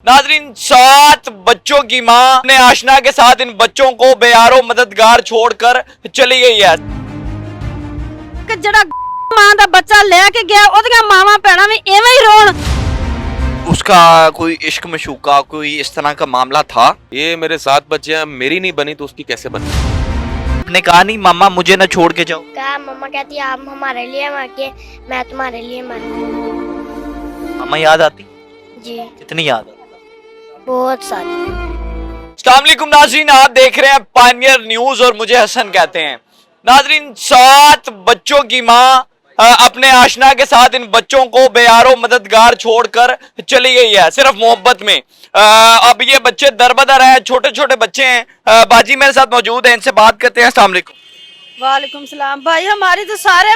नाजरीन, 7 बच्चों की मां अपने आशना के साथ इन बच्चों को बेयारो मददगार छोड़कर चली गई है। ਜਿਹੜਾ ਮਾਂ ਦਾ ਬੱਚਾ ਲੈ ਕੇ ਗਿਆ ਉਹਦੀਆਂ ਮਾਵਾਂ ਭੈਣਾਂ ਵੀ ਐਵੇਂ ਹੀ ਰੋਣ। उसका कोई इश्क मशूका कोई इस तरह का मामला था। ये मेरे 7 बच्चियां मेरी नहीं बनी तो उसकी कैसे बनी? आपने कहा नहीं मामा मुझे ना छोड़ के जाओ। कहा मम्मा कहती है आप हमारे लिए मर के मैं तुम्हारे लिए मर गई। मामा याद आती? जी कितनी याद आती? बहुत सारी। अस्सलाम वालेकुम नाजरीन, आप देख रहे हैं पायनियर न्यूज और मुझे हसन कहते हैं। नाजरीन, 7 बच्चों की मां अपने आशना के साथ इन बच्चों को बेयारो मददगार छोड़कर चली गई है, सिर्फ मोहब्बत में। अब ये बच्चे दरबदर हैं, छोटे छोटे बच्चे हैं। बाजी मेरे साथ मौजूद है, इनसे बात करते हैं। अस्सलाम वालेकुम। वालेकुम सलाम भाई, हमारी तो सारे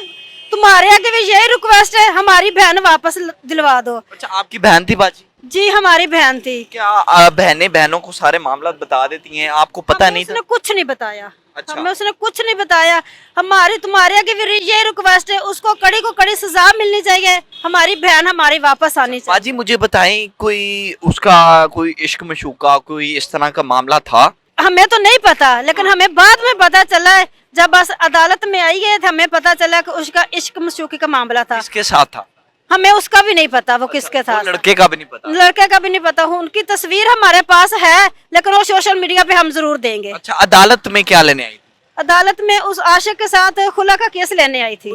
तुम्हारे आगे भी यही रिक्वेस्ट है, हमारी बहन वापस दिलवा दो। अच्छा, आपकी बहन थी बाजी? जी हमारी बहन थी। क्या बहनों को सारे मामला बता देती हैं? आपको पता नहीं था? उसने कुछ नहीं बताया। अच्छा। हमें उसने कुछ नहीं बताया। हमारी तुम्हारे आगे भी ये रिक्वेस्ट है, उसको कड़ी को कड़ी सजा मिलनी चाहिए, हमारी बहन हमारी वापस आनी चाहिए। बाजी मुझे बताएं, कोई उसका कोई इश्क मशूका कोई इस तरह का मामला था? हमें तो नहीं पता, लेकिन हमें बाद में पता चला है, जब बस अदालत में आई है हमें पता चला कि उसका इश्क मशूकी का मामला था। किसके साथ था? हमें उसका भी नहीं पता वो किसके वो साथ। लड़के का भी नहीं पता? लड़के का भी नहीं पता। उनकी तस्वीर हमारे पास है, लेकिन वो सोशल मीडिया पे हम जरूर देंगे। अच्छा, अदालत में क्या लेने आई? अदालत में उस आशिक के साथ खुला का केस लेने आई थी।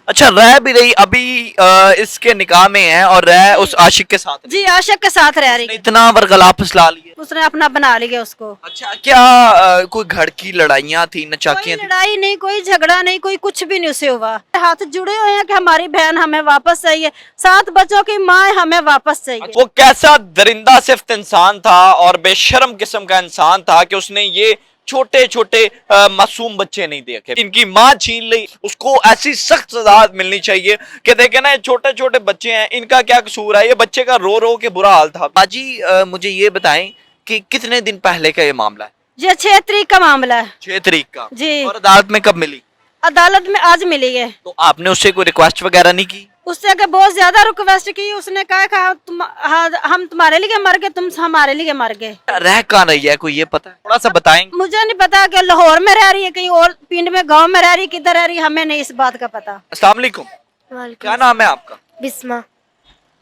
अच्छा, रह भी रही अभी इसके निकाह में है और रह उस आशिक के साथ? जी आशिक के साथ रह रही। इतना वर्गला फसला लिए? उसने अपना बना लिया उसको। अच्छा, क्या कोई घर की लड़ाइयाँ थी, कोई नचाकियाँ थी? लड़ाई नहीं, कोई झगड़ा नहीं, कोई कुछ भी नहीं उसे हुआ। हाथ जुड़े हुए हैं कि हमारी बहन हमें वापस चाहिए, 7 बच्चों की माँ हमें वापस चाहिए। वो कैसा दरिंदा सिफ्त इंसान था और बेशर्म किस्म का इंसान था कि उसने ये छोटे छोटे मासूम बच्चे नहीं देखे, इनकी माँ छीन ली। उसको ऐसी सख्त सजा मिलनी चाहिए कि देखे ना, ये छोटे छोटे बच्चे हैं, इनका क्या कसूर है? ये बच्चे का रो रो के बुरा हाल था। बाजी मुझे ये बताएं कि कितने दिन पहले का ये मामला है? ये 6 तारीख का मामला है। 6 तारीख का? जी। और अदालत में कब मिली? अदालत में आज मिली है। तो आपने उससे कोई रिक्वेस्ट वगैरह नहीं की? उससे आगे बहुत ज्यादा रिक्वेस्ट की। उसने कहा हम तुम्हारे लिए मर गए, तुम हमारे लिए मर गए। रह कहाँ रही है, कोई ये पता है? थोड़ा सा बताएंगे। मुझे नहीं पता कि लाहौर में रह रही है, कहीं और पिंड में गांव में रह रही, किधर रह रही, हमें नहीं इस बात का पता। अस्सलाम वालेकुम, क्या नाम है आपका? बिस्मा।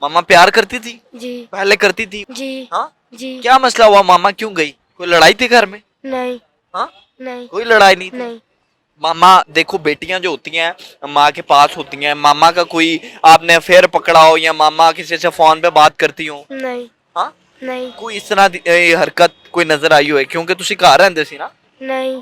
मामा प्यार करती थी? जी। पहले करती थी? जी। हाँ? जी। क्या मसला हुआ, मामा क्यों गई? कोई लड़ाई थी घर में? नहीं। हाँ? नहीं। कोई लड़ाई नहीं थी? नहीं। मामा देखो, बेटियां जो होती हैं माँ के पास होती हैं, मामा का कोई आपने अफेयर पकड़ा हो या मामा किसी से फोन पे बात करती हो? नहीं। हाँ? नहीं। कोई इस तरह दी हरकत कोई नजर आई हो? क्योंकि तुसी घर रहंदे सी ना? नहीं।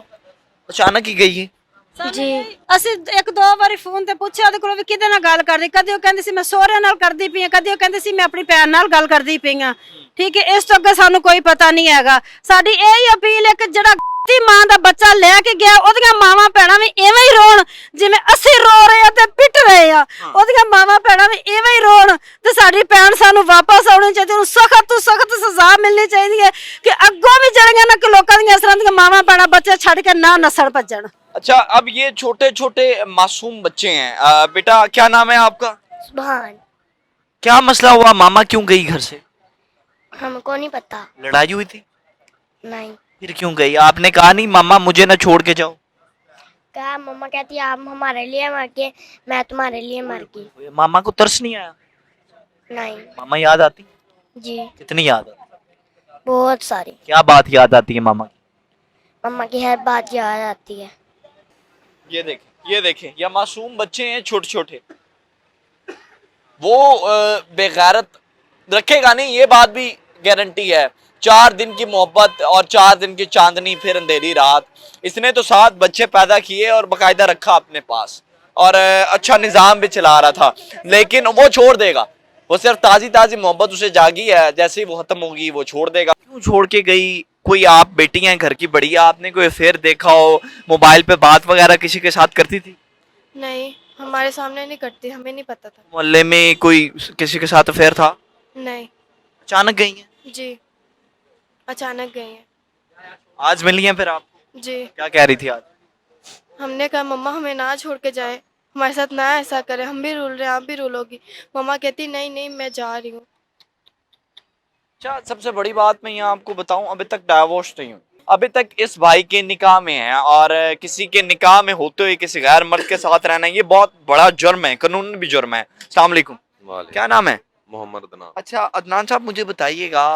अचानक ही गई है? जी। ਅਸੀਂ 1-2 ਵਾਰੀ ਫੋਨ ਤੇ ਪੁੱਛਿਆ ਉਹਦੇ ਕੋਲੋਂ ਵੀ ਕਿਹਦੇ ਨਾਲ ਗੱਲ ਕਰਦੀ। ਕਦੇ ਉਹ ਕਹਿੰਦੀ ਸੀ ਮੈਂ ਸਹੁਰੇ ਨਾਲ ਕਰਦੀ ਪਈ ਆ, ਕਦੇ ਉਹ ਕਹਿੰਦੀ ਸੀ ਮੈਂ ਆਪਣੀ ਭੈਣ ਨਾਲ ਗੱਲ ਕਰਦੀ ਪਈ ਆ। ਠੀਕ ਹੈ, ਇਸ ਤੋਂ ਅੱਗੇ ਸਾਨੂੰ ਕੋਈ ਪਤਾ ਨਹੀਂ ਹੈਗਾ। ਸਾਡੀ ਇਹ ਹੀ ਅਪੀਲ ਹੈ ਕਿ ਜਿਹੜਾ ਦੀ ਮਾਂ ਦਾ ਬੱਚਾ ਲੈ ਕੇ ਗਿਆ ਉਹਦੀਆਂ ਮਾਵਾਂ ਭੈਣਾਂ ਵੀ ਐਵੇਂ ਹੀ ਰੋਣ, ਜਿਵੇਂ ਅਸੀਂ ਰੋ ਰਹੇ ਆ ਤੇ ਪਿੱਟ ਰਹੇ ਆ, ਉਹਦੀਆਂ ਮਾਵਾਂ ਭੈਣਾਂ ਵੀ ਐਵੇਂ ਹੀ ਰੋਣ ਤੇ ਸਾਡੀ ਭੈਣ ਸਾਨੂੰ ਵਾਪਸ ਆਉਣੀ ਚਾਹੀਦੀ। ਉਹਨੂੰ ਸਖਤ ਤੋਂ ਸਖਤ ਸਜ਼ਾ ਮਿਲਣੀ ਚਾਹੀਦੀ ਹੈ ਕਿ ਅੱਗੋਂ ਵੀ ਜਿਹੜੀਆਂ ਨਾ ਕਿ ਲੋਕਾਂ ਦੀਆਂ ਇਸ ਤਰ੍ਹਾਂ ਦੀਆਂ ਮਾਵਾਂ ਭੈਣਾਂ ਬੱਚੇ ਛੱਡ ਕੇ ਨਾ ਨਸਲ ਭੱਜਣ। अच्छा, अब ये छोटे छोटे मासूम बच्चे हैं। बेटा क्या नाम है आपका? सुभान। क्या मसला हुआ, मामा क्यों गई घर से? हमको नहीं पता। लड़ाई हुई थी? नहीं। फिर क्यों गई? आपने कहा नहीं मामा मुझे ना छोड़ के जाओ? कहा मम्मा कहती है आप हमारे लिए मर के मैं तुम्हारे लिए मर गई। मामा को तरस नहीं आया? नहीं। मामा याद आती? जी। कितनी याद आती? बहुत सारी। क्या बात याद आती है मामा की? मम्मा की हर बात याद आती है। ये देखें ये मासूम बच्चे हैं छोटे छोटे। वो बेगैरत रखेगा नहीं, ये बात भी गारंटी है। 4 दिन की मोहब्बत और 4 दिन की चांदनी फिर अंधेरी रात। इसने तो 7 बच्चे पैदा किए और बाकायदा रखा अपने पास और अच्छा निज़ाम भी चला रहा था, लेकिन वो छोड़ देगा। वो सिर्फ ताज़ी ताज़ी मोहब्बत उसे जागी है, जैसे ही वो खत्म होगी वो छोड़ देगा। क्यों छोड़ के गई? कोई आप बेटी हैं घर की बड़ी, आपने कोई अफेयर देखा हो, मोबाइल पे बात वगैरह किसी के साथ करती थी? नहीं, हमारे सामने नहीं करती, हमें नहीं पता था। मोहल्ले में कोई किसी के साथ अफेयर था? नहीं। अचानक गई हैं? जी, अचानक गई हैं। आज मिली हैं फिर आप? जी। क्या कह रही थी आज? हमने कहा मम्मा हमें ना छोड़ के जाए, हमारे साथ ना ऐसा करे, हम भी रूल रहे हैं आप भी रूलोगी। मम्मा कहती नहीं नहीं मैं जा रही हूँ। अच्छा, सबसे बड़ी बात मैं यहाँ आपको बताऊं, अभी तक डाइवोर्स नहीं हुई, अभी तक इस भाई के निकाह में है, और किसी के निकाह में होते हुए किसी गैर मर्द के साथ रहना ये बहुत बड़ा जुर्म है, कानून भी जुर्म है। अस्सलाम वालेकुम, क्या नाम है? मोहम्मद अदनान। अच्छा अदनान साहब, मुझे बताइएगा,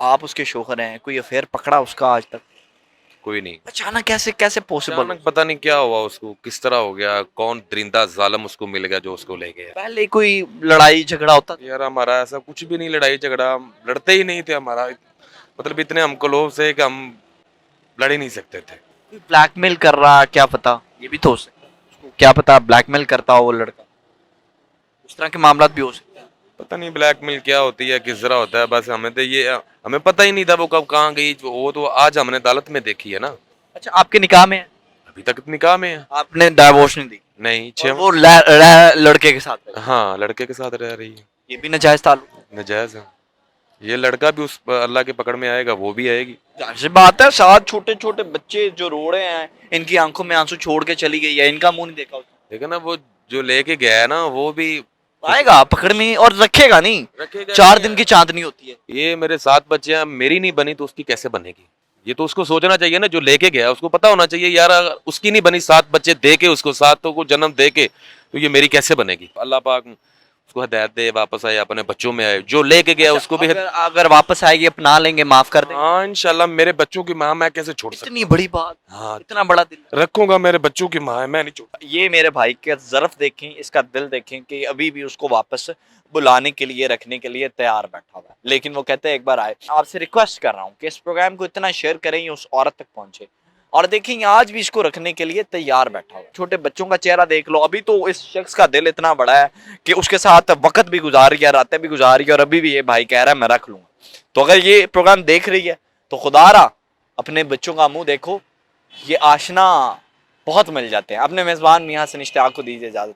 आप उसके शोहर हैं, कोई अफेयर पकड़ा उसका आज तक? कोई नहीं, अचानक कैसे कैसे पॉसिबल? अचानक पता नहीं क्या हुआ उसको, किस तरह हो गया, कौन दरिंदा जालिम उसको मिल गया जो उसको ले गया। पहले कोई लड़ाई झगड़ा होता था? यार हमारा ऐसा कुछ भी नहीं, लड़ाई झगड़ा, हम लड़ते ही नहीं थे। हमारा मतलब इतने हम क्लोज थे कि हम लड़ ही नहीं सकते थे। कोई ब्लैकमेल कर रहा, क्या पता, ये भी तो हो सकता है, उसको क्या पता ब्लैकमेल करता हो वो लड़का, उस तरह के मामला भी हो सकते हैं। पता नहीं ब्लैकमेल क्या होती है, किस तरह होता है, बस हमें तो ये, हमें पता ही नहीं था वो कब कहाँ गई। वो तो आज हमने अदालत में देखी है ना। अच्छा, आपके निकाह में है? अभी तक निकाह में है। आपने डाइवोर्स नहीं दी? नहीं, और 6। वो लड़के के साथ है? हाँ, लड़के के साथ रह रही है। ये भी नाजायज ताल्लुक? नजायज है। ये लड़का भी उस अल्लाह के पकड़ में आएगा, वो भी आएगी। जाहिर सी बात है, 7 छोटे छोटे बच्चे जो रो रहे हैं, इनकी आंखों में आंसू छोड़ के चली गई है, इनका मुंह नहीं देखा उसने। लेकिन ना वो जो लेके गया है ना, वो भी आएगा पकड़ में और रखेगा नहीं। रखेगा। 4 दिन की चांदनी होती है। ये मेरे 7 बच्चे हैं, मेरी नहीं बनी तो उसकी कैसे बनेगी? ये तो उसको सोचना चाहिए ना, जो लेके गया उसको पता होना चाहिए यार, अगर उसकी नहीं बनी, 7 बच्चे दे के उसको, 7 को जन्म दे के, तो ये मेरी कैसे बनेगी? अल्लाह पाक उसको हिदायत दे, वापस आए, अपने बच्चों में आए। जो लेके गया उसको भी अगर वापस आएगी, अपना लेंगे, माफ कर देंगे। हाँ इंशाल्लाह। मेरे बच्चों की माँ मैं कैसे छोड़ सकता? इतनी बड़ी बात, हाँ, इतना बड़ा दिल रखूंगा, मेरे बच्चों की माँ है, मैं नहीं छोड़। ये मेरे भाई के ज़र्फ देखें, इसका दिल देखें कि अभी भी उसको वापस बुलाने के लिए, रखने के लिए तैयार बैठा हुआ है, लेकिन वो कहते हैं एक बार आए। आपसे रिक्वेस्ट कर रहा हूँ कि इस प्रोग्राम को इतना शेयर करें, ये उस औरत तक पहुंचे, और देखेंगे आज भी इसको रखने के लिए तैयार बैठा हुआ है। छोटे बच्चों का चेहरा देख लो, अभी तो इस शख्स का दिल इतना बड़ा है कि उसके साथ वक्त भी गुजार गया, रातें भी गुजार गया, और अभी भी ये भाई कह रहा है मैं रख लूंगा। तो अगर ये प्रोग्राम देख रही है तो खुदारा अपने बच्चों का मुंह देखो, ये आशना बहुत मिल जाते हैं। अपने मेज़बान मियां हसन इश्तियाक को दीजिए इजाज़त।